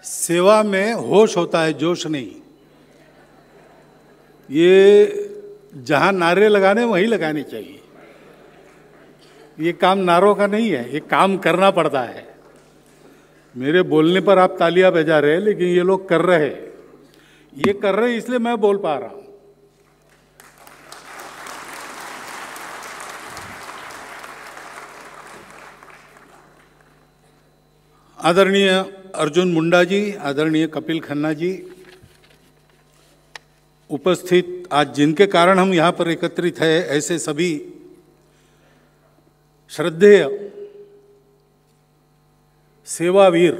सेवा में होश होता है, जोश नहीं। ये जहां नारे लगाने वहीं लगाने चाहिए। ये काम नारों का नहीं है, ये काम करना पड़ता है। मेरे बोलने पर आप तालियां बजा रहे हैं, लेकिन ये लोग कर रहे हैं। ये कर रहे हैं इसलिए मैं बोल पा रहा हूं। आदरणीय अर्जुन मुंडा जी, आदरणीय कपिल खन्ना जी, उपस्थित आज जिनके कारण हम यहाँ पर एकत्रित हैं, ऐसे सभी श्रद्धेय सेवावीर,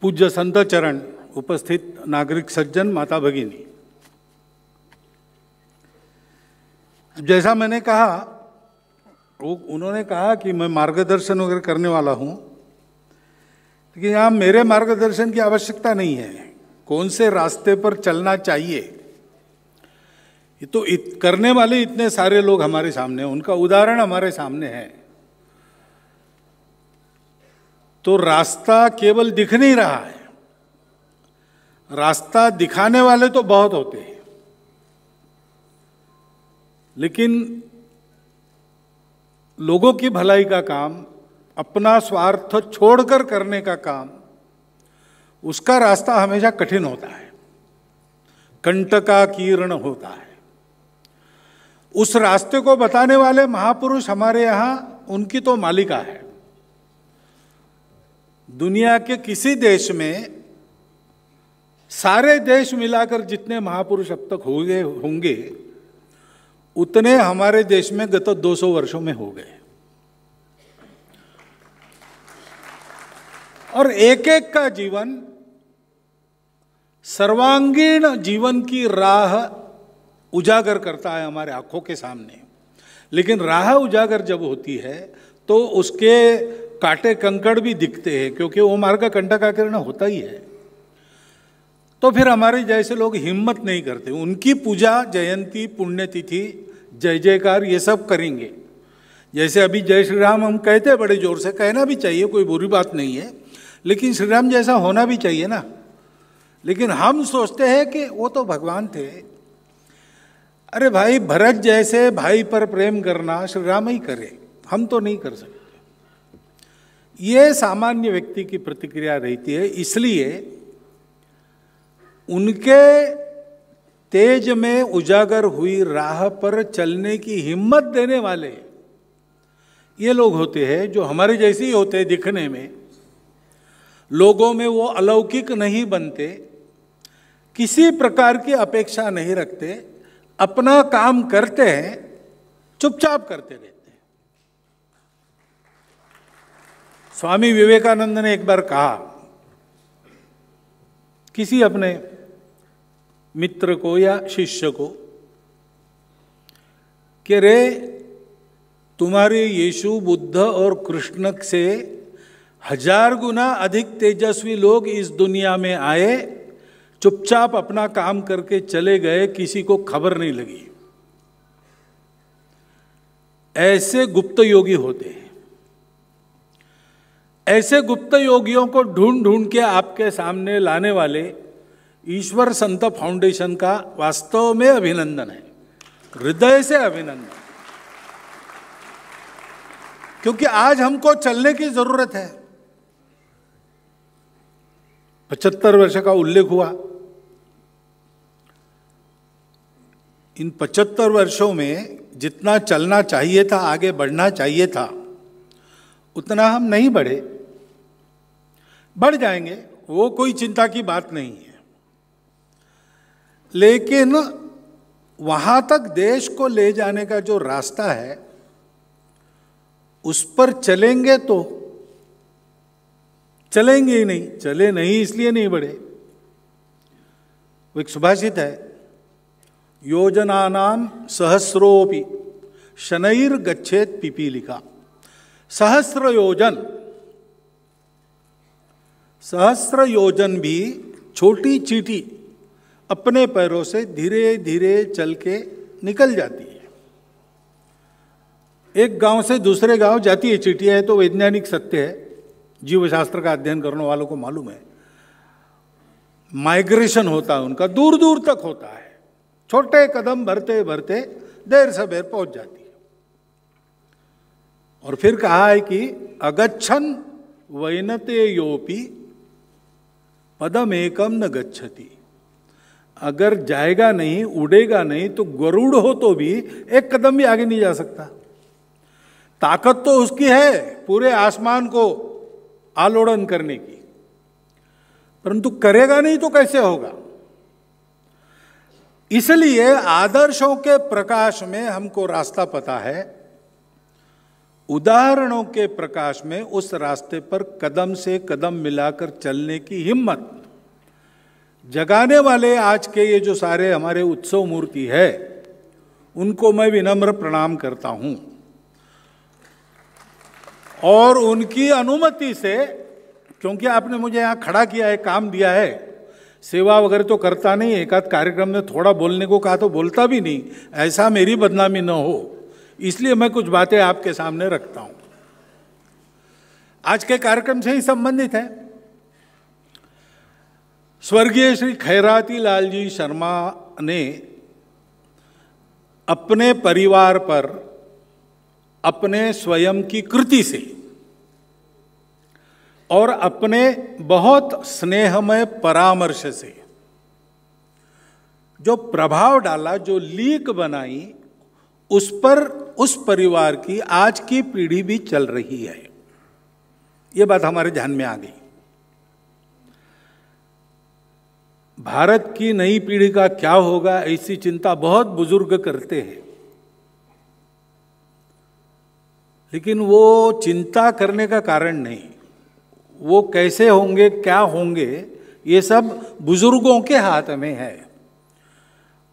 पूज्य संत चरण, उपस्थित नागरिक सज्जन, माता भगिनी, जैसा मैंने कहा, उन्होंने कहा कि मैं मार्गदर्शन वगैरह करने वाला हूं, लेकिन यहाँ मेरे मार्गदर्शन की आवश्यकता नहीं है। कौन से रास्ते पर चलना चाहिए, ये तो करने वाले इतने सारे लोग हमारे सामने, उनका उदाहरण हमारे सामने है। तो रास्ता केवल दिख नहीं रहा है, रास्ता दिखाने वाले तो बहुत होते हैं, लेकिन लोगों की भलाई का काम, अपना स्वार्थ छोड़कर करने का काम, उसका रास्ता हमेशा कठिन होता है, कंटकाकीर्ण होता है। उस रास्ते को बताने वाले महापुरुष हमारे यहां, उनकी तो मालिका है। दुनिया के किसी देश में, सारे देश मिलाकर जितने महापुरुष अब तक होंगे उतने हमारे देश में गत 200 वर्षों में हो गए। और एक एक का जीवन सर्वांगीण जीवन की राह उजागर करता है हमारे आंखों के सामने। लेकिन राह उजागर जब होती है तो उसके कांटे कंकड़ भी दिखते हैं, क्योंकि वो मार्ग कंटकाकीर्ण होता ही है। तो फिर हमारे जैसे लोग हिम्मत नहीं करते, उनकी पूजा, जयंती, पुण्यतिथि, जय जयकार ये सब करेंगे। जैसे अभी जय श्री राम हम कहते हैं बड़े जोर से, कहना भी चाहिए, कोई बुरी बात नहीं है, लेकिन श्री राम जैसा होना भी चाहिए ना। लेकिन हम सोचते हैं कि वो तो भगवान थे। अरे भाई, भरत जैसे भाई पर प्रेम करना श्री राम ही करे, हम तो नहीं कर सकते। ये सामान्य व्यक्ति की प्रतिक्रिया रहती है। इसलिए उनके तेज में उजागर हुई राह पर चलने की हिम्मत देने वाले ये लोग होते हैं, जो हमारे जैसे ही होते हैं दिखने में। लोगों में वो अलौकिक नहीं बनते, किसी प्रकार की अपेक्षा नहीं रखते, अपना काम करते हैं, चुपचाप करते रहते हैं। स्वामी विवेकानंद ने एक बार कहा किसी अपने मित्र को या शिष्य को कि रे, तुम्हारे यीशु, बुद्ध और कृष्ण से 1000 गुना अधिक तेजस्वी लोग इस दुनिया में आए, चुपचाप अपना काम करके चले गए, किसी को खबर नहीं लगी। ऐसे गुप्त योगी होते हैं। ऐसे गुप्त योगियों को ढूंढ ढूंढ के आपके सामने लाने वाले ईश्वर संत फाउंडेशन का वास्तव में अभिनंदन है, हृदय से अभिनंदन। क्योंकि आज हमको चलने की जरूरत है। 75 वर्ष का उल्लेख हुआ। इन 75 वर्षों में जितना चलना चाहिए था, आगे बढ़ना चाहिए था, उतना हम नहीं बढ़े। बढ़ जाएंगे, वो कोई चिंता की बात नहीं है। लेकिन वहां तक देश को ले जाने का जो रास्ता है, उस पर चलेंगे तो चलेंगे ही नहीं। चले नहीं इसलिए नहीं बढ़े। वो एक सुभाषित है, योजनानाम सहस्रोपि शनैर गच्छेत पिपीलिका। सहस्र योजन भी छोटी चींटी अपने पैरों से धीरे धीरे चल के निकल जाती है। एक गांव से दूसरे गांव जाती है चींटियां, है तो वैज्ञानिक सत्य है, जीव शास्त्र का अध्ययन करने वालों को मालूम है। माइग्रेशन होता है उनका, दूर दूर तक होता है, छोटे कदम भरते भरते देर सबेर पहुंच जाती है। और फिर कहा है कि अगच्छन वैनते योपि पदम एकम न गच्छति, अगर जाएगा नहीं, उड़ेगा नहीं, तो गरुड़ हो तो भी एक कदम भी आगे नहीं जा सकता। ताकत तो उसकी है पूरे आसमान को आलोड़न करने की, परंतु करेगा नहीं तो कैसे होगा। इसलिए आदर्शों के प्रकाश में हमको रास्ता पता है, उदाहरणों के प्रकाश में उस रास्ते पर कदम से कदम मिलाकर चलने की हिम्मत जगाने वाले आज के ये जो सारे हमारे उत्सव मूर्ति है, उनको मैं विनम्र प्रणाम करता हूं। और उनकी अनुमति से, क्योंकि आपने मुझे यहाँ खड़ा किया है, काम दिया है, सेवा वगैरह तो करता नहीं, एक आध कार्यक्रम में थोड़ा बोलने को कहा तो बोलता भी नहीं, ऐसा मेरी बदनामी न हो, इसलिए मैं कुछ बातें आपके सामने रखता हूं। आज के कार्यक्रम से ही संबंधित है। स्वर्गीय श्री खैराती लाल जी शर्मा ने अपने परिवार पर अपने स्वयं की कृति से और अपने बहुत स्नेहमय परामर्श से जो प्रभाव डाला, जो लीक बनाई, उस पर उस परिवार की आज की पीढ़ी भी चल रही है। ये बात हमारे ध्यान में आ गई। भारत की नई पीढ़ी का क्या होगा, ऐसी चिंता बहुत बुजुर्ग करते हैं, लेकिन वो चिंता करने का कारण नहीं, वो कैसे होंगे, क्या होंगे, ये सब बुजुर्गों के हाथ में है।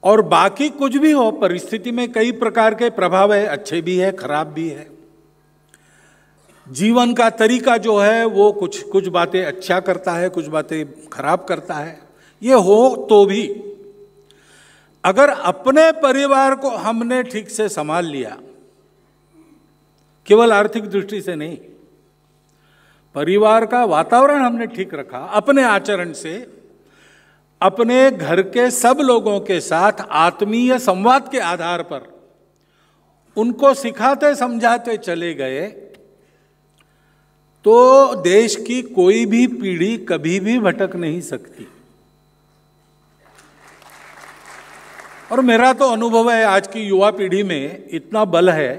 और बाकी कुछ भी हो, परिस्थिति में कई प्रकार के प्रभाव है, अच्छे भी है, खराब भी है। जीवन का तरीका जो है वो कुछ बातें अच्छा करता है, कुछ बातें खराब करता है। ये हो तो भी अगर अपने परिवार को हमने ठीक से संभाल लिया, केवल आर्थिक दृष्टि से नहीं, परिवार का वातावरण हमने ठीक रखा, अपने आचरण से अपने घर के सब लोगों के साथ आत्मीय संवाद के आधार पर उनको सिखाते समझाते चले गए, तो देश की कोई भी पीढ़ी कभी भी भटक नहीं सकती। और मेरा तो अनुभव है, आज की युवा पीढ़ी में इतना बल है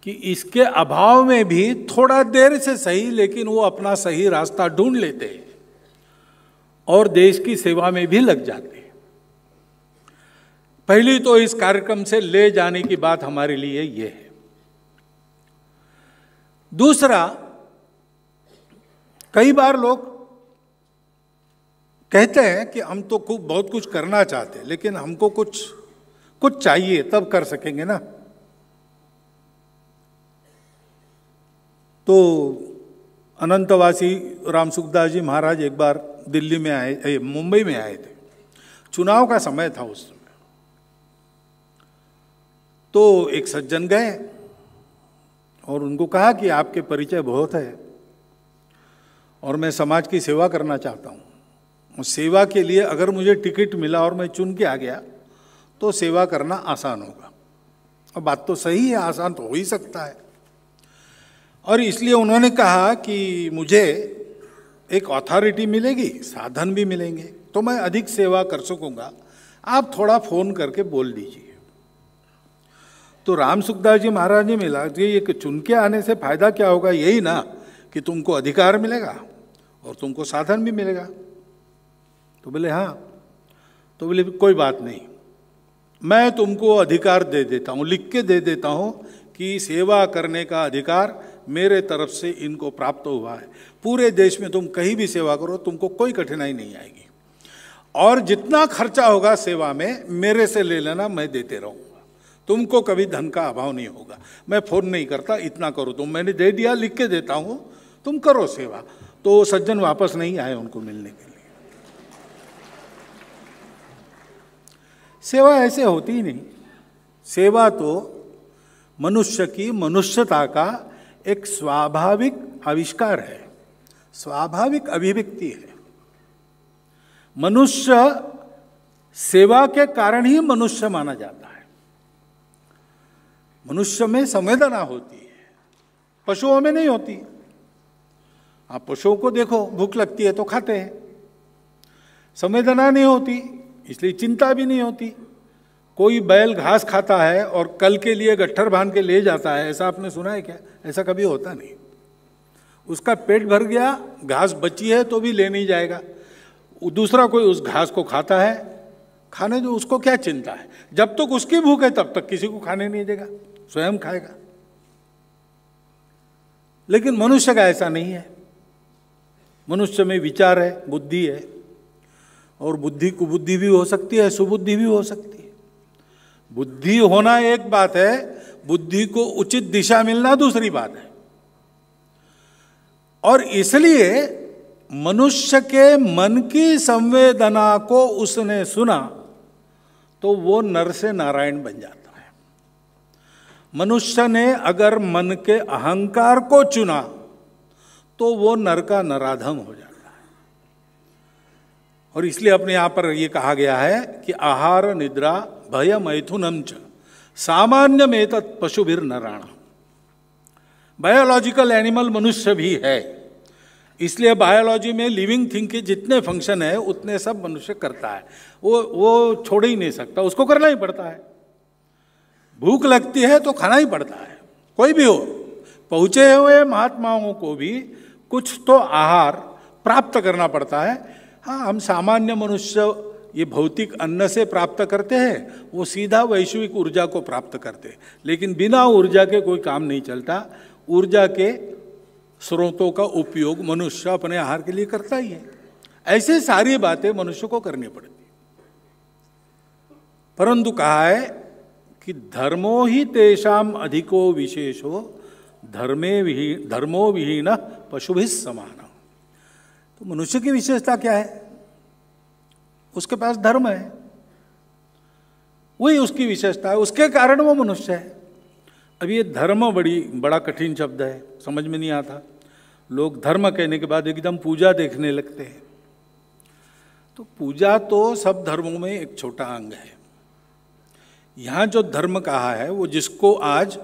कि इसके अभाव में भी थोड़ा देर से सही, लेकिन वो अपना सही रास्ता ढूंढ लेते हैं और देश की सेवा में भी लग जाते हैं। पहली तो इस कार्यक्रम से ले जाने की बात हमारे लिए ये है। दूसरा, कई बार लोग कहते हैं कि हम तो बहुत कुछ करना चाहते हैं, लेकिन हमको कुछ चाहिए तब कर सकेंगे ना। तो अनंतवासी राम सुखदास जी महाराज एक बार दिल्ली में आए, मुंबई में आए थे, चुनाव का समय था उस समय। तो एक सज्जन गए और उनको कहा कि आपके परिचय बहुत है और मैं समाज की सेवा करना चाहता हूँ। सेवा के लिए अगर मुझे टिकट मिला और मैं चुन के आ गया तो सेवा करना आसान होगा। और बात तो सही है, आसान तो हो ही सकता है। और इसलिए उन्होंने कहा कि मुझे एक अथॉरिटी मिलेगी, साधन भी मिलेंगे, तो मैं अधिक सेवा कर सकूंगा, आप थोड़ा फोन करके बोल दीजिए। तो राम सुखदास जी महाराज ने मिला, ये चुन के आने से फायदा क्या होगा, यही ना कि तुमको अधिकार मिलेगा और तुमको साधन भी मिलेगा। तो बोले हाँ। तो बोले कोई बात नहीं, मैं तुमको अधिकार दे देता हूँ, लिख के दे देता हूँ कि सेवा करने का अधिकार मेरे तरफ से इनको प्राप्त हुआ है। पूरे देश में तुम कहीं भी सेवा करो, तुमको कोई कठिनाई नहीं आएगी, और जितना खर्चा होगा सेवा में मेरे से ले लेना, मैं देते रहूँगा, तुमको कभी धन का अभाव नहीं होगा। मैं फोन नहीं करता, इतना करो तुम, मैंने दे दिया, लिख के देता हूँ, तुम करो सेवा। तो सज्जन वापस नहीं आए उनको मिलने के लिए। सेवा ऐसे होती ही नहीं। सेवा तो मनुष्य की मनुष्यता का एक स्वाभाविक आविष्कार है, स्वाभाविक अभिव्यक्ति है। मनुष्य सेवा के कारण ही मनुष्य माना जाता है। मनुष्य में संवेदना होती है, पशुओं में नहीं होती। आप पशुओं को देखो, भूख लगती है तो खाते हैं, संवेदना नहीं होती, इसलिए चिंता भी नहीं होती। कोई बैल घास खाता है और कल के लिए गट्ठर बांध के ले जाता है, ऐसा आपने सुना है क्या? ऐसा कभी होता नहीं। उसका पेट भर गया, घास बची है तो भी ले नहीं जाएगा। दूसरा कोई उस घास को खाता है, खाने जो, उसको क्या चिंता है? जब तक उसकी भूख है तब तक किसी को खाने नहीं देगा, स्वयं खाएगा। लेकिन मनुष्य का ऐसा नहीं है। मनुष्य में विचार है, बुद्धि है, और बुद्धि कुबुद्धि भी हो सकती है, सुबुद्धि भी हो सकती है। बुद्धि होना एक बात है, बुद्धि को उचित दिशा मिलना दूसरी बात है। और इसलिए मनुष्य के मन की संवेदना को उसने सुना तो वो नर से नारायण बन जाता है। मनुष्य ने अगर मन के अहंकार को चुना तो वो नर का नराधम हो जाता है। और इसलिए अपने यहां पर ये कहा गया है कि आहार निद्रा भय मैथुनम च सामान्यम एतत् पशुभिर नराणाम। बायोलॉजिकल एनिमल मनुष्य भी है, इसलिए बायोलॉजी में लिविंग थिंग के जितने फंक्शन है उतने सब मनुष्य करता है। वो छोड़ ही नहीं सकता, उसको करना ही पड़ता है। भूख लगती है तो खाना ही पड़ता है, कोई भी हो। पहुंचे हुए महात्माओं को भी कुछ तो आहार प्राप्त करना पड़ता है। हाँ, हम सामान्य मनुष्य ये भौतिक अन्न से प्राप्त करते हैं, वो सीधा वैश्विक ऊर्जा को प्राप्त करते हैं। लेकिन बिना ऊर्जा के कोई काम नहीं चलता। ऊर्जा के स्रोतों का उपयोग मनुष्य अपने आहार के लिए करता ही है। ऐसे सारी बातें मनुष्य को करनी पड़ती। परंतु कहा है कि धर्मो ही तेषाम अधिको विशेषो धर्मो विहीन पशुभिः समान। तो मनुष्य की विशेषता क्या है? उसके पास धर्म है, वही उसकी विशेषता है, उसके कारण वो मनुष्य है। अब ये धर्म बड़ा कठिन शब्द है, समझ में नहीं आता। लोग धर्म कहने के बाद एकदम पूजा देखने लगते हैं। तो पूजा तो सब धर्मों में एक छोटा अंग है। यहाँ जो धर्म कहा है वो जिसको आज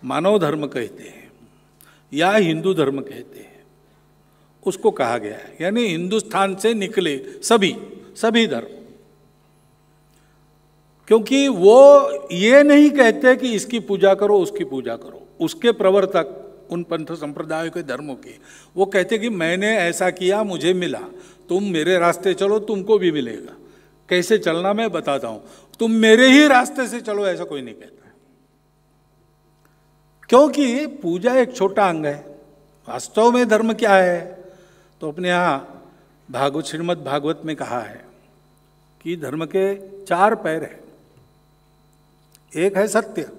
मानव धर्म कहते हैं या हिंदू धर्म कहते हैं, उसको कहा गया है। यानी हिंदुस्तान से निकले सभी धर्म। क्योंकि वो ये नहीं कहते कि इसकी पूजा करो, उसकी पूजा करो। उसके प्रवर्तक उन पंथ संप्रदायों के धर्मों के, वो कहते कि मैंने ऐसा किया, मुझे मिला, तुम मेरे रास्ते चलो, तुमको भी मिलेगा। कैसे चलना मैं बताता हूं, तुम मेरे ही रास्ते से चलो, ऐसा कोई नहीं कहता। क्योंकि पूजा एक छोटा अंग है। वास्तव में धर्म क्या है? तो अपने यहाँ श्रीमद् भागवत में कहा है कि धर्म के 4 पैर हैं। एक है सत्य।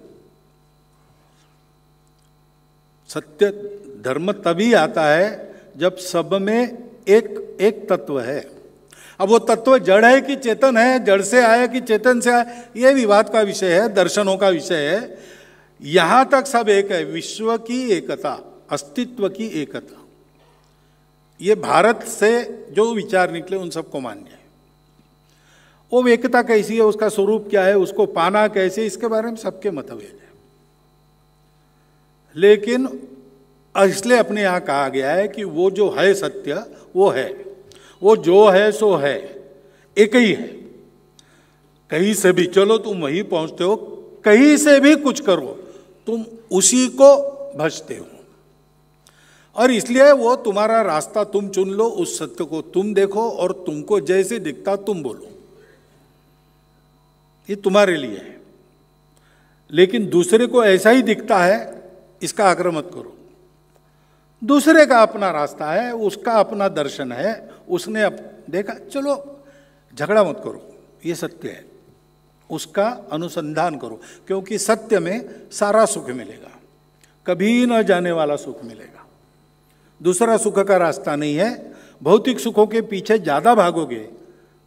सत्य धर्म तभी आता है जब सब में एक तत्व है। अब वो तत्व जड़ है कि चेतन है, जड़ से आया कि चेतन से आया, ये विवाद का विषय है, दर्शनों का विषय है। यहां तक सब एक है। विश्व की एकता, अस्तित्व की एकता, ये भारत से जो विचार निकले उन सबको मान्य है। वो एकता कैसी है, उसका स्वरूप क्या है, उसको पाना कैसे, इसके बारे में सबके मतभेद है। लेकिन इसलिए अपने यहाँ कहा गया है कि वो जो है सत्य वो है, वो जो है सो है, एक ही है। कहीं से भी चलो तुम वहीं पहुंचते हो, कहीं से भी कुछ करो तुम उसी को भजते हो। और इसलिए वो तुम्हारा रास्ता तुम चुन लो, उस सत्य को तुम देखो और तुमको जैसे दिखता तुम बोलो, ये तुम्हारे लिए है। लेकिन दूसरे को ऐसा ही दिखता है, इसका आग्रह मत करो। दूसरे का अपना रास्ता है, उसका अपना दर्शन है, उसने देखा, चलो झगड़ा मत करो, ये सत्य है, उसका अनुसंधान करो। क्योंकि सत्य में सारा सुख मिलेगा, कभी न जाने वाला सुख मिलेगा। दूसरा सुख का रास्ता नहीं है। भौतिक सुखों के पीछे ज्यादा भागोगे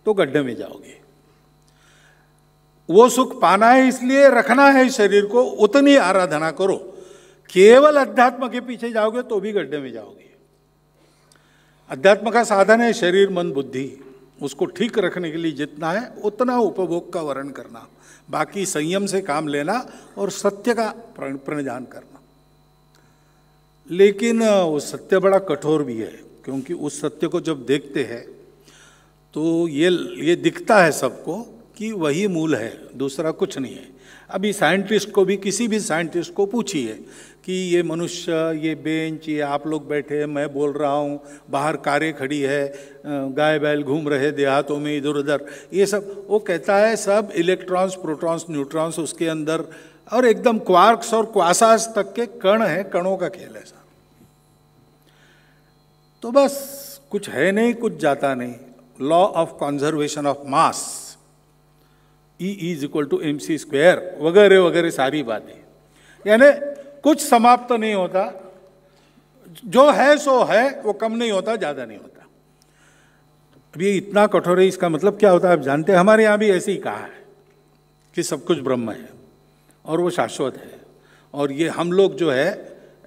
तो गड्ढे में जाओगे। वो सुख पाना है, इसलिए रखना है शरीर को, उतनी आराधना करो। केवल अध्यात्म के पीछे जाओगे तो भी गड्ढे में जाओगे। अध्यात्म का साधन है शरीर मन बुद्धि, उसको ठीक रखने के लिए जितना है उतना उपभोग का वर्ण करना, बाकी संयम से काम लेना और सत्य का प्रणिधान करना। लेकिन वो सत्य बड़ा कठोर भी है, क्योंकि उस सत्य को जब देखते हैं तो ये दिखता है सबको कि वही मूल है, दूसरा कुछ नहीं है। अभी साइंटिस्ट को भी, किसी भी साइंटिस्ट को पूछिए कि ये मनुष्य, ये बेंच, ये आप लोग बैठे हैं, मैं बोल रहा हूँ, बाहर कारें खड़ी है, गाय बैल घूम रहे देहातों में इधर उधर, ये सब, वो कहता है सब इलेक्ट्रॉन्स, प्रोटॉन्स, न्यूट्रॉन्स उसके अंदर, और एकदम क्वार्क्स और क्वासास तक के कण है, कणों का खेल है साहब। तो बस कुछ है नहीं, कुछ जाता नहीं। Law of conservation of mass, E=mc² वगैरह वगैरह सारी बातें, यानी कुछ समाप्त नहीं होता, जो है सो है, वो कम नहीं होता, ज्यादा नहीं होता। अब ये इतना कठोर है, इसका मतलब क्या होता है आप जानते हैं? हमारे यहाँ भी ऐसे ही कहा है कि सब कुछ ब्रह्म है और वो शाश्वत है, और ये हम लोग जो है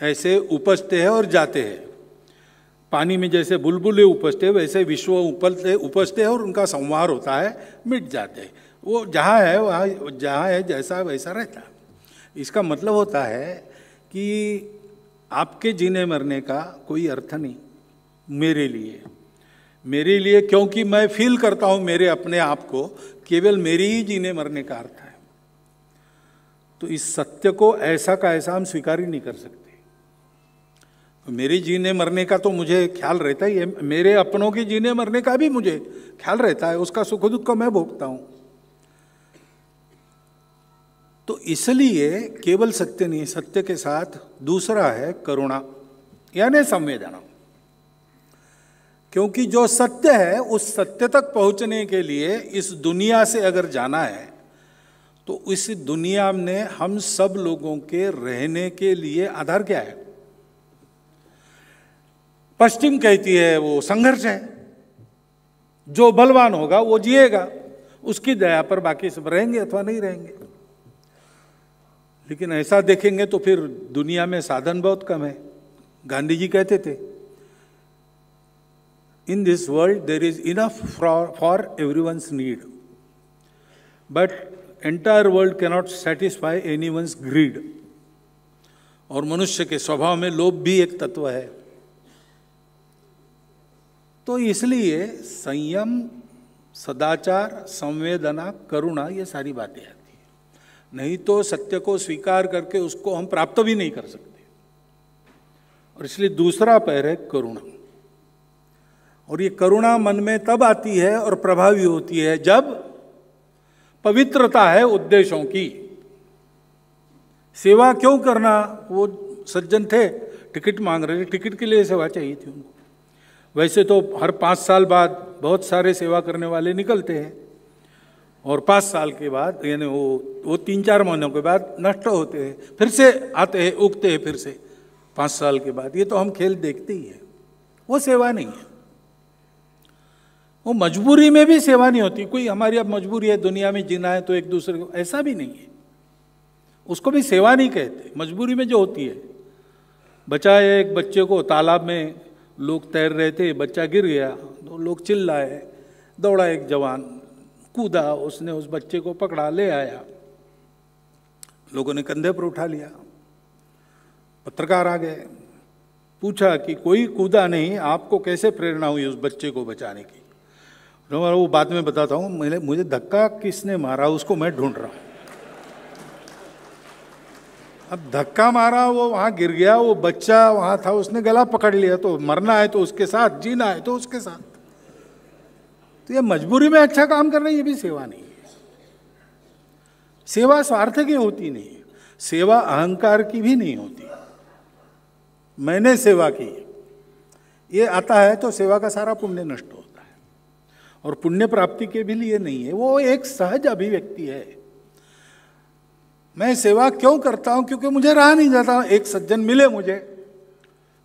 ऐसे उपजते हैं और जाते हैं। पानी में जैसे बुलबुले उपजते हैं वैसे विश्व उपजते हैं और उनका संहार होता है, मिट जाते हैं। वो जहाँ है वहाँ, जहाँ है जैसा वैसा रहता है। इसका मतलब होता है कि आपके जीने मरने का कोई अर्थ नहीं मेरे लिए, क्योंकि मैं फील करता हूँ मेरे अपने आप को, केवल मेरे ही जीने मरने का अर्थ है। तो इस सत्य को ऐसा का ऐसा हम स्वीकार ही नहीं कर सकते। मेरे जीने मरने का तो मुझे ख्याल रहता ही है, मेरे अपनों के जीने मरने का भी मुझे ख्याल रहता है, उसका सुख दुख मैं भोगता हूं। तो इसलिए केवल सत्य नहीं, सत्य के साथ दूसरा है करुणा यानी संवेदना। क्योंकि जो सत्य है उस सत्य तक पहुंचने के लिए इस दुनिया से अगर जाना है तो इस दुनिया में हम सब लोगों के रहने के लिए आधार क्या है? पश्चिम कहती है वो संघर्ष है, जो बलवान होगा वो जिएगा, उसकी दया पर बाकी सब रहेंगे अथवा नहीं रहेंगे। लेकिन ऐसा देखेंगे तो फिर दुनिया में साधन बहुत कम है। गांधी जी कहते थे, in this world there is enough for everyone's need, but entire world cannot satisfy anyone's greed. और मनुष्य के स्वभाव में लोभ भी एक तत्व है। तो इसलिए संयम, सदाचार, संवेदना, करुणा, ये सारी बातें आती हैं। नहीं तो सत्य को स्वीकार करके उसको हम प्राप्त भी नहीं कर सकते। और इसलिए दूसरा पैर है करुणा। और ये करुणा मन में तब आती है और प्रभावी होती है जब पवित्रता है उद्देश्यों की। सेवा क्यों करना? वो सज्जन थे, टिकट मांग रहे थे, टिकट के लिए सेवा चाहिए थी उनको। वैसे तो हर 5 साल बाद बहुत सारे सेवा करने वाले निकलते हैं, और 5 साल के बाद यानी वो 3-4 महीनों के बाद नष्ट होते हैं, फिर से आते हैं, उगते हैं फिर से 5 साल के बाद। ये तो हम खेल देखते ही हैं। वो सेवा नहीं है। वो मजबूरी में भी सेवा नहीं होती। कोई हमारी अब मजबूरी है दुनिया में जीना है तो एक दूसरे को, ऐसा भी नहीं है, उसको भी सेवा नहीं कहते। मजबूरी में जो होती है, बचाए एक बच्चे को, तालाब में लोग तैर रहे थे, बच्चा गिर गया तो लोग चिल्लाए, दौड़ा एक जवान, कूदा, उसने उस बच्चे को पकड़ा, ले आया, लोगों ने कंधे पर उठा लिया। पत्रकार आ गए, पूछा कि कोई कूदा नहीं, आपको कैसे प्रेरणा हुई उस बच्चे को बचाने की? वो बाद में बताता हूँ, मुझे धक्का किसने मारा उसको मैं ढूंढ रहा हूँ। अब धक्का मारा, वो वहाँ गिर गया, वो बच्चा वहाँ था, उसने गला पकड़ लिया। तो मरना है तो उसके साथ, जीना है तो उसके साथ। तो ये मजबूरी में अच्छा काम करना, ये भी सेवा नहीं है। सेवा स्वार्थ की होती नहीं, सेवा अहंकार की भी नहीं होती। मैंने सेवा की, ये आता है तो सेवा का सारा पुण्य नष्ट होता है। और पुण्य प्राप्ति के भी लिए नहीं है, वो एक सहज अभिव्यक्ति है। मैं सेवा क्यों करता हूं? क्योंकि मुझे रहा नहीं जाता। एक सज्जन मिले मुझे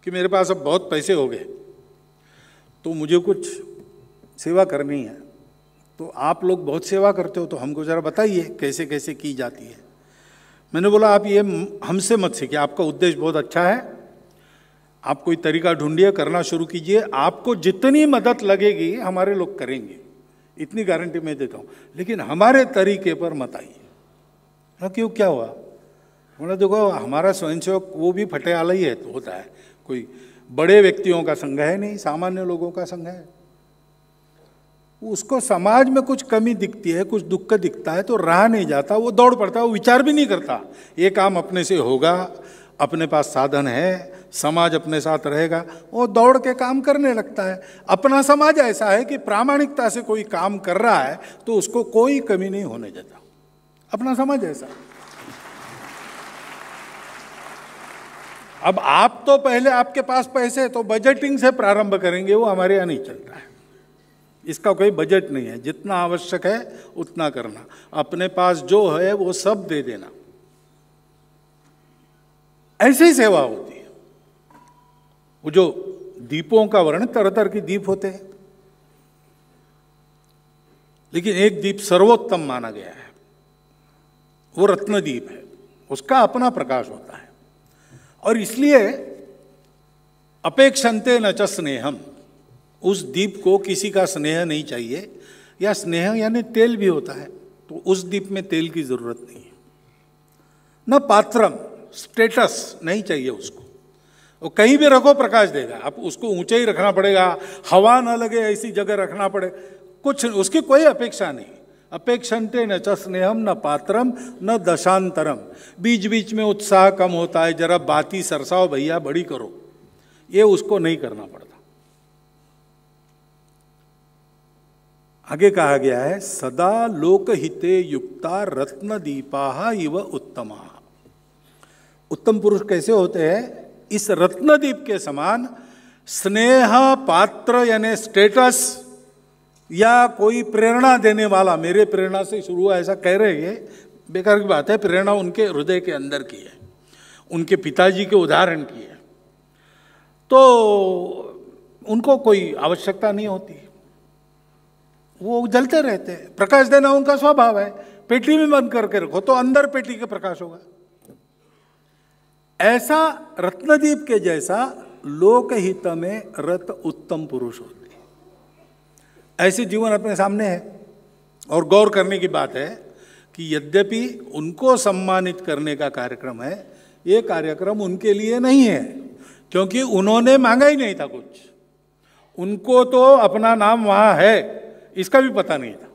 कि मेरे पास अब बहुत पैसे हो गए तो मुझे कुछ सेवा करनी है। तो आप लोग बहुत सेवा करते हो, तो हमको ज़रा बताइए कैसे कैसे की जाती है। मैंने बोला आप ये हमसे मत सीखिए, आपका उद्देश्य बहुत अच्छा है, आप कोई तरीका ढूंढिए, करना शुरू कीजिए, आपको जितनी मदद लगेगी हमारे लोग करेंगे, इतनी गारंटी मैं देता हूँ, लेकिन हमारे तरीके पर मत आइए। क्यों, क्या हुआ? बोला देखो हमारा स्वयंसेवक वो भी फटेआला ही है, तो होता है, कोई बड़े व्यक्तियों का संघ है नहीं, सामान्य लोगों का संघ है। उसको समाज में कुछ कमी दिखती है, कुछ दुख दिखता है तो रहा नहीं जाता, वो दौड़ पड़ता है, वो विचार भी नहीं करता ये काम अपने से होगा, अपने पास साधन है, समाज अपने साथ रहेगा, वो दौड़ के काम करने लगता है। अपना समाज ऐसा है कि प्रामाणिकता से कोई काम कर रहा है तो उसको कोई कमी नहीं होने देता, अपना समाज ऐसा। अब आप तो पहले आपके पास पैसे तो बजटिंग से प्रारंभ करेंगे, वो हमारे यहाँ नहीं चलता है, इसका कोई बजट नहीं है, जितना आवश्यक है उतना करना, अपने पास जो है वो सब दे देना, ऐसे ही सेवा होती है। वो जो दीपों का वर्णन, तरह तरह के दीप होते हैं, लेकिन एक दीप सर्वोत्तम माना गया है, वो रत्नदीप है, उसका अपना प्रकाश होता है। और इसलिए अपेक्षन्ते न च स्नेहम, उस दीप को किसी का स्नेह नहीं चाहिए, या स्नेह यानी तेल भी होता है, तो उस दीप में तेल की जरूरत नहीं है। न पात्रम, स्टेटस नहीं चाहिए उसको, वो कहीं भी रखो प्रकाश देगा, आप उसको ऊंचे ही रखना पड़ेगा, हवा न लगे ऐसी जगह रखना पड़े, कुछ उसकी कोई अपेक्षा नहीं। अपेक्षन्ते न च स्नेहम न पात्रम न दशांतरम, बीच बीच में उत्साह कम होता है, जरा बाती सरसाओ भैया, बड़ी करो, ये उसको नहीं करना पड़ता। आगे कहा गया है सदा लोकहिते युक्ता रत्नदीपा इव उत्तमा। उत्तम पुरुष कैसे होते हैं? इस रत्नदीप के समान स्नेह पात्र यानी स्टेटस या कोई प्रेरणा देने वाला, मेरे प्रेरणा से शुरू हुआ ऐसा कह रहे हैं, बेकार की बात है, प्रेरणा उनके हृदय के अंदर की है, उनके पिताजी के उदाहरण की है, तो उनको कोई आवश्यकता नहीं होती, वो जलते रहते हैं। प्रकाश देना उनका स्वभाव है, पेटी में बंद करके रखो तो अंदर पेटी का प्रकाश होगा। ऐसा रत्नदीप के जैसा लोकहित में रत उत्तम पुरुष होते हैं, ऐसे जीवन अपने सामने है। और गौर करने की बात है कि यद्यपि उनको सम्मानित करने का कार्यक्रम है, ये कार्यक्रम उनके लिए नहीं है, क्योंकि उन्होंने मांगा ही नहीं था कुछ, उनको तो अपना नाम वहां है इसका भी पता नहीं था,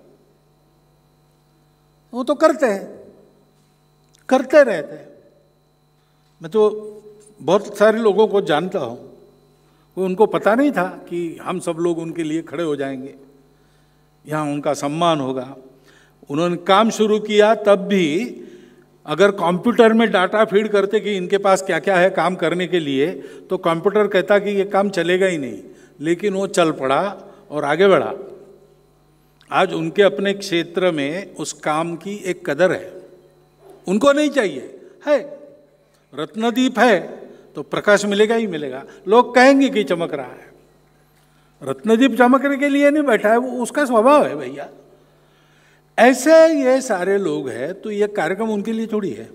वो तो करते हैं, करते रहते हैं। मैं तो बहुत सारे लोगों को जानता हूँ, वो उनको पता नहीं था कि हम सब लोग उनके लिए खड़े हो जाएंगे, यहाँ उनका सम्मान होगा। उन्होंने काम शुरू किया तब भी अगर कंप्यूटर में डाटा फीड करते कि इनके पास क्या क्या है काम करने के लिए, तो कंप्यूटर कहता कि ये काम चलेगा ही नहीं, लेकिन वो चल पड़ा और आगे बढ़ा। आज उनके अपने क्षेत्र में उस काम की एक कदर है, उनको नहीं चाहिए है, रत्नदीप है तो प्रकाश मिलेगा ही मिलेगा, लोग कहेंगे कि चमक रहा है, रत्नदीप चमकने के लिए नहीं बैठा है, वो उसका स्वभाव है भैया। ऐसे ये सारे लोग हैं, तो ये कार्यक्रम उनके लिए थोड़ी है,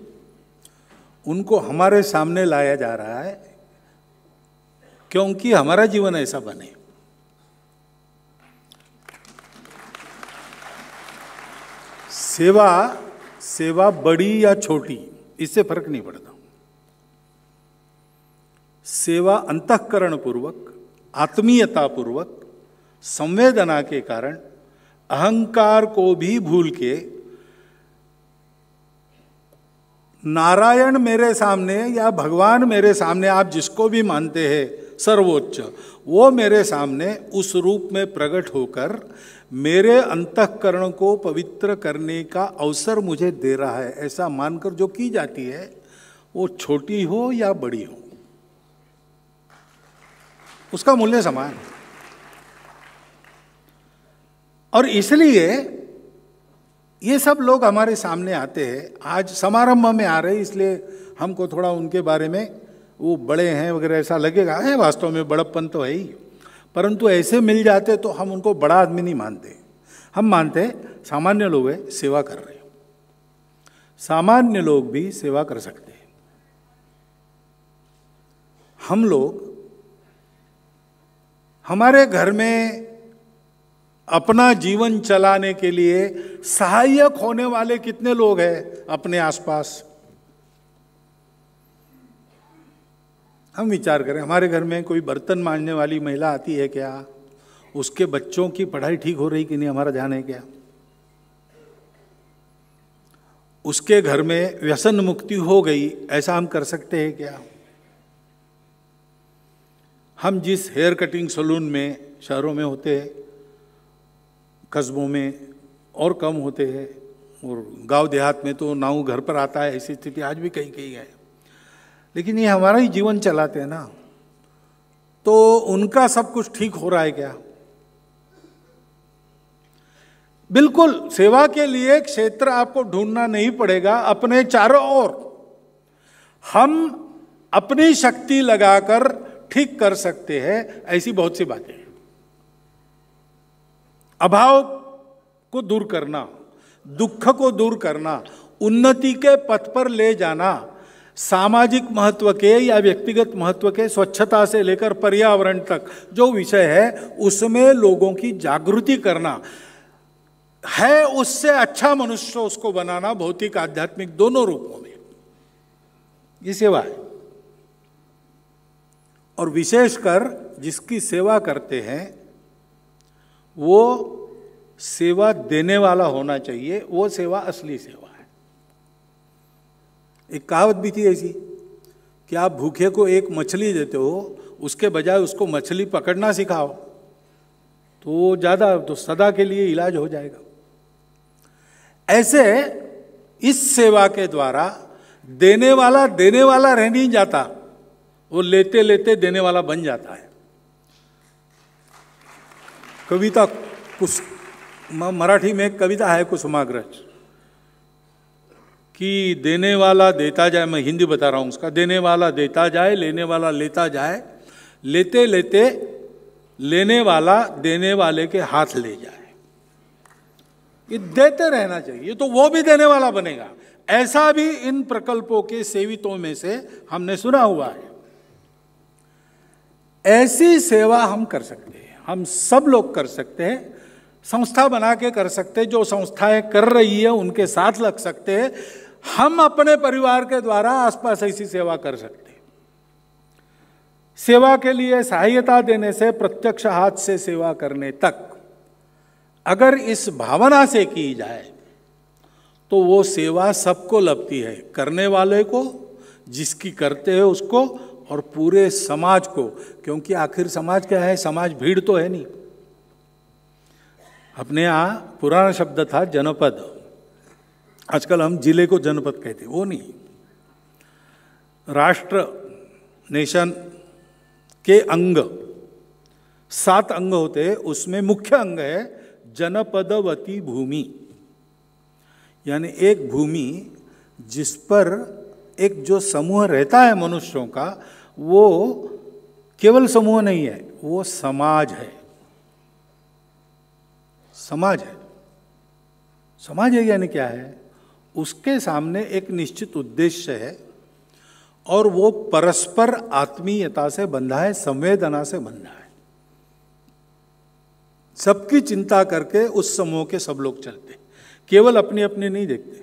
उनको हमारे सामने लाया जा रहा है क्योंकि हमारा जीवन ऐसा बने। सेवा सेवा बड़ी या छोटी इससे फर्क नहीं पड़ता, सेवा अंतःकरण पूर्वक, आत्मीयता पूर्वक, संवेदना के कारण, अहंकार को भी भूल के, नारायण मेरे सामने या भगवान मेरे सामने, आप जिसको भी मानते हैं सर्वोच्च, वो मेरे सामने उस रूप में प्रकट होकर मेरे अंतःकरण को पवित्र करने का अवसर मुझे दे रहा है, ऐसा मानकर जो की जाती है, वो छोटी हो या बड़ी हो, उसका मूल्य समान है। और इसलिए ये सब लोग हमारे सामने आते हैं, आज समारंभ में आ रहे हैं, इसलिए हमको थोड़ा उनके बारे में, वो बड़े हैं वगैरह ऐसा लगेगा, है वास्तव में बड़प्पन तो है ही, परंतु ऐसे मिल जाते तो हम उनको बड़ा आदमी नहीं मानते, हम मानते हैं सामान्य लोग हैं, सेवा कर रहे हैं। सामान्य लोग भी सेवा कर सकते हैं। हम लोग हमारे घर में अपना जीवन चलाने के लिए सहायक होने वाले कितने लोग हैं अपने आसपास? हम विचार करें, हमारे घर में कोई बर्तन मांजने वाली महिला आती है क्या? उसके बच्चों की पढ़ाई ठीक हो रही कि नहीं, हमारा ध्यान है क्या? उसके घर में व्यसन मुक्ति हो गई, ऐसा हम कर सकते हैं क्या? हम जिस हेयर कटिंग सैलून में शहरों में होते हैं, कस्बों में और कम होते हैं, और गांव देहात में तो नाऊ घर पर आता है, ऐसी स्थिति आज भी कहीं कहीं है। लेकिन ये हमारा ही जीवन चलाते हैं ना, तो उनका सब कुछ ठीक हो रहा है क्या? बिल्कुल, सेवा के लिए क्षेत्र आपको ढूंढना नहीं पड़ेगा। अपने चारों ओर हम अपनी शक्ति लगाकर ठीक कर सकते हैं ऐसी बहुत सी बातें। अभाव को दूर करना, दुख को दूर करना, उन्नति के पथ पर ले जाना, सामाजिक महत्व के या व्यक्तिगत महत्व के, स्वच्छता से लेकर पर्यावरण तक जो विषय है उसमें लोगों की जागृति करना है, उससे अच्छा मनुष्य उसको बनाना, भौतिक आध्यात्मिक दोनों रूपों में, ये सेवा है। और विशेषकर जिसकी सेवा करते हैं वो सेवा देने वाला होना चाहिए, वो सेवा असली सेवा है। एक कहावत भी थी ऐसी कि आप भूखे को एक मछली देते हो, उसके बजाय उसको मछली पकड़ना सिखाओ तो ज़्यादा, तो सदा के लिए इलाज हो जाएगा। ऐसे इस सेवा के द्वारा देने वाला रह नहीं जाता, वो लेते लेते देने वाला बन जाता है। कविता कुछ मराठी में एक कविता है कुसुमाग्रज कि देने वाला देता जाए, मैं हिंदी बता रहा हूं उसका, देने वाला देता जाए, लेने वाला लेता जाए, लेते लेते लेने वाला देने वाले के हाथ ले जाए। ये देते रहना चाहिए तो वो भी देने वाला बनेगा। ऐसा भी इन प्रकल्पों के सेवितों में से हमने सुना हुआ है। ऐसी सेवा हम कर सकते हैं, हम सब लोग कर सकते हैं, संस्था बना के कर सकते हैं, जो संस्थाएं कर रही है उनके साथ लग सकते हैं। हम अपने परिवार के द्वारा आसपास ऐसी सेवा कर सकते हैं। सेवा के लिए सहायता देने से प्रत्यक्ष हाथ से सेवा करने तक अगर इस भावना से की जाए तो वो सेवा सबको लगती है, करने वाले को, जिसकी करते हैं उसको, और पूरे समाज को। क्योंकि आखिर समाज क्या है? समाज भीड़ तो है नहीं। अपने यहाँ पुराना शब्द था जनपद, आजकल हम जिले को जनपद कहते, वो नहीं। राष्ट्र, नेशन के अंग 7 अंग होते हैं, उसमें मुख्य अंग है जनपदवती भूमि, यानी एक भूमि जिस पर एक जो समूह रहता है मनुष्यों का, वो केवल समूह नहीं है, वो समाज है। समाज है। समाज है यानी क्या है? उसके सामने एक निश्चित उद्देश्य है और वो परस्पर आत्मीयता से बंधा है, संवेदना से बंधा है। सबकी चिंता करके उस समूह के सब लोग चलते, केवल अपनी अपनी नहीं देखते।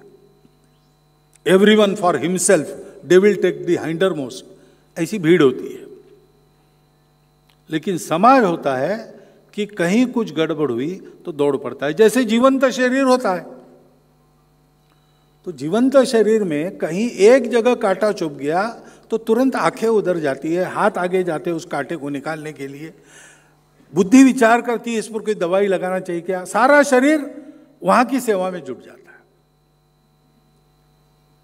Everyone for himself, they will take the hindermost, ऐसी भीड़ होती है। लेकिन समाज होता है कि कहीं कुछ गड़बड़ हुई तो दौड़ पड़ता है। जैसे जीवंत शरीर होता है, तो जीवंत शरीर में कहीं एक जगह कांटा चुभ गया तो तुरंत आंखें उधर जाती है, हाथ आगे जाते हैं उस कांटे को निकालने के लिए, बुद्धि विचार करती है इस पर कोई दवाई लगाना चाहिए क्या, सारा शरीर वहां की सेवा में जुट जाता है।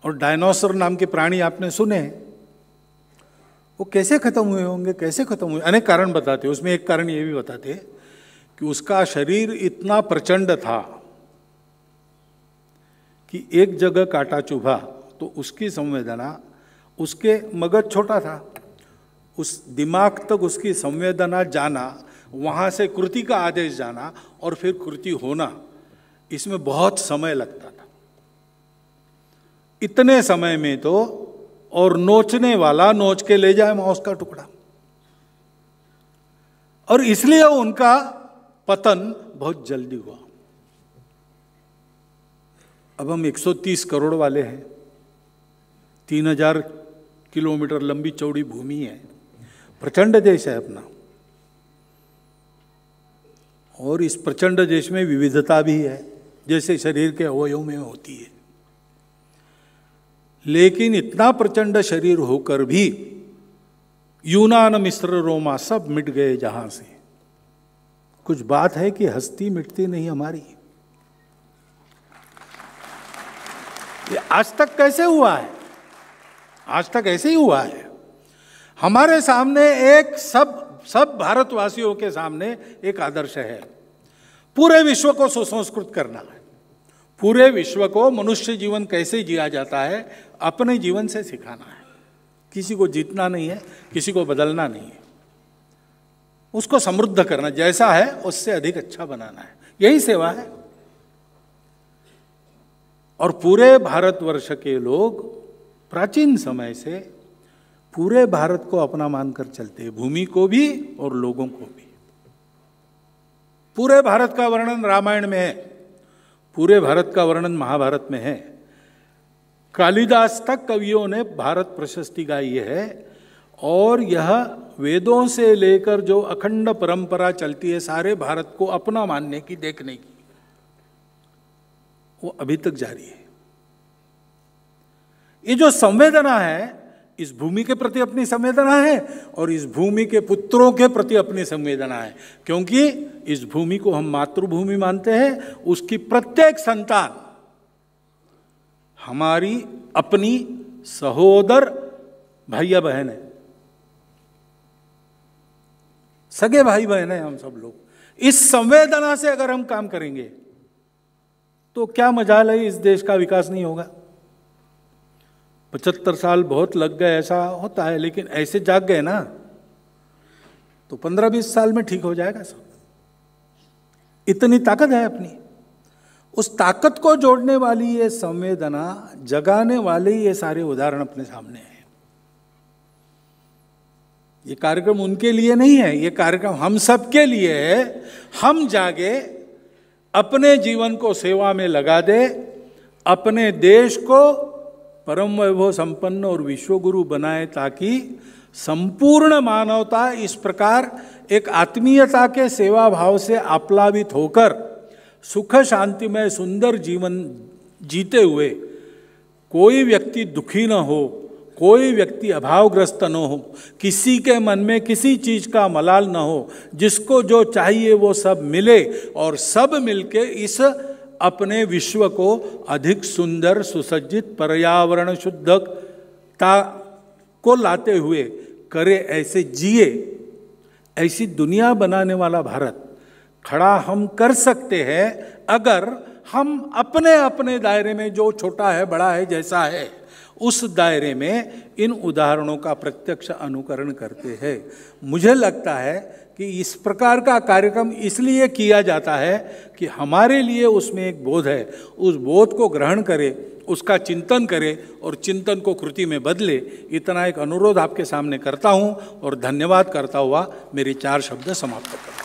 और डायनासोर नाम के प्राणी आपने सुने, वो कैसे खत्म हुए होंगे, कैसे खत्म हुए? अनेक कारण बताते, उसमें एक कारण ये भी बताते कि उसका शरीर इतना प्रचंड था कि एक जगह कांटा चुभा तो उसकी संवेदना, उसके मगज छोटा था, उस दिमाग तक उसकी संवेदना जाना, वहाँ से कृति का आदेश जाना और फिर कृति होना, इसमें बहुत समय लगता था। इतने समय में तो, और नोचने वाला नोच के ले जाए मांस का टुकड़ा, और इसलिए उनका पतन बहुत जल्दी हुआ। अब हम 130 करोड़ वाले हैं, 3000 किलोमीटर लंबी चौड़ी भूमि है, प्रचंड देश है अपना, और इस प्रचंड देश में विविधता भी है, जैसे शरीर के अवयवों में होती है। लेकिन इतना प्रचंड शरीर होकर भी यूनान, मिस्र, रोमा सब मिट गए जहां से। कुछ बात है कि हस्ती मिटती नहीं हमारी। ये आज तक कैसे हुआ है? आज तक ऐसे ही हुआ है। हमारे सामने एक सब भारतवासियों के सामने एक आदर्श है, पूरे विश्व को सुसंस्कृत करना है। पूरे विश्व को मनुष्य जीवन कैसे जिया जाता है अपने जीवन से सिखाना है। किसी को जीतना नहीं है, किसी को बदलना नहीं है, उसको समृद्ध करना, जैसा है उससे अधिक अच्छा बनाना है, यही सेवा है। और पूरे भारतवर्ष के लोग प्राचीन समय से पूरे भारत को अपना मानकर चलते हैं, भूमि को भी और लोगों को भी। पूरे भारत का वर्णन रामायण में है, पूरे भारत का वर्णन महाभारत में है। कालिदास तक कवियों ने भारत प्रशस्ति गाई है, और यह वेदों से लेकर जो अखंड परंपरा चलती है सारे भारत को अपना मानने की, देखने की, वो अभी तक जारी है। ये जो संवेदना है, इस भूमि के प्रति अपनी संवेदना है, और इस भूमि के पुत्रों के प्रति अपनी संवेदना है, क्योंकि इस भूमि को हम मातृभूमि मानते हैं। उसकी प्रत्येक संतान हमारी अपनी सहोदर भैया बहन है, सगे भाई बहन है हम सब लोग। इस संवेदना से अगर हम काम करेंगे तो क्या मजाल है, इस देश का विकास नहीं होगा। 75 साल बहुत लग गए, ऐसा होता है, लेकिन ऐसे जाग गए ना तो 15-20 साल में ठीक हो जाएगा सब। इतनी ताकत है अपनी। उस ताकत को जोड़ने वाली ये संवेदना, जगाने वाले ये सारे उदाहरण अपने सामने हैं। ये कार्यक्रम उनके लिए नहीं है, ये कार्यक्रम हम सब के लिए है। हम जागे, अपने जीवन को सेवा में लगा दे, अपने देश को परम वैभव संपन्न और विश्वगुरु बनाए, ताकि संपूर्ण मानवता इस प्रकार एक आत्मीयता के सेवा भाव से आप्लावित होकर सुख शांति में सुंदर जीवन जीते हुए कोई व्यक्ति दुखी न हो, कोई व्यक्ति अभावग्रस्त न हो, किसी के मन में किसी चीज का मलाल न हो, जिसको जो चाहिए वो सब मिले, और सब मिलके इस अपने विश्व को अधिक सुंदर, सुसज्जित, पर्यावरण शुद्धता को लाते हुए करे, ऐसे जिए, ऐसी दुनिया बनाने वाला भारत खड़ा हम कर सकते हैं अगर हम अपने अपने दायरे में, जो छोटा है बड़ा है जैसा है, उस दायरे में इन उदाहरणों का प्रत्यक्ष अनुकरण करते हैं। मुझे लगता है कि इस प्रकार का कार्यक्रम इसलिए किया जाता है कि हमारे लिए उसमें एक बोध है, उस बोध को ग्रहण करें, उसका चिंतन करें और चिंतन को कृति में बदले। इतना एक अनुरोध आपके सामने करता हूं और धन्यवाद करता हुआ मेरी 4 शब्द समाप्त करता हूं।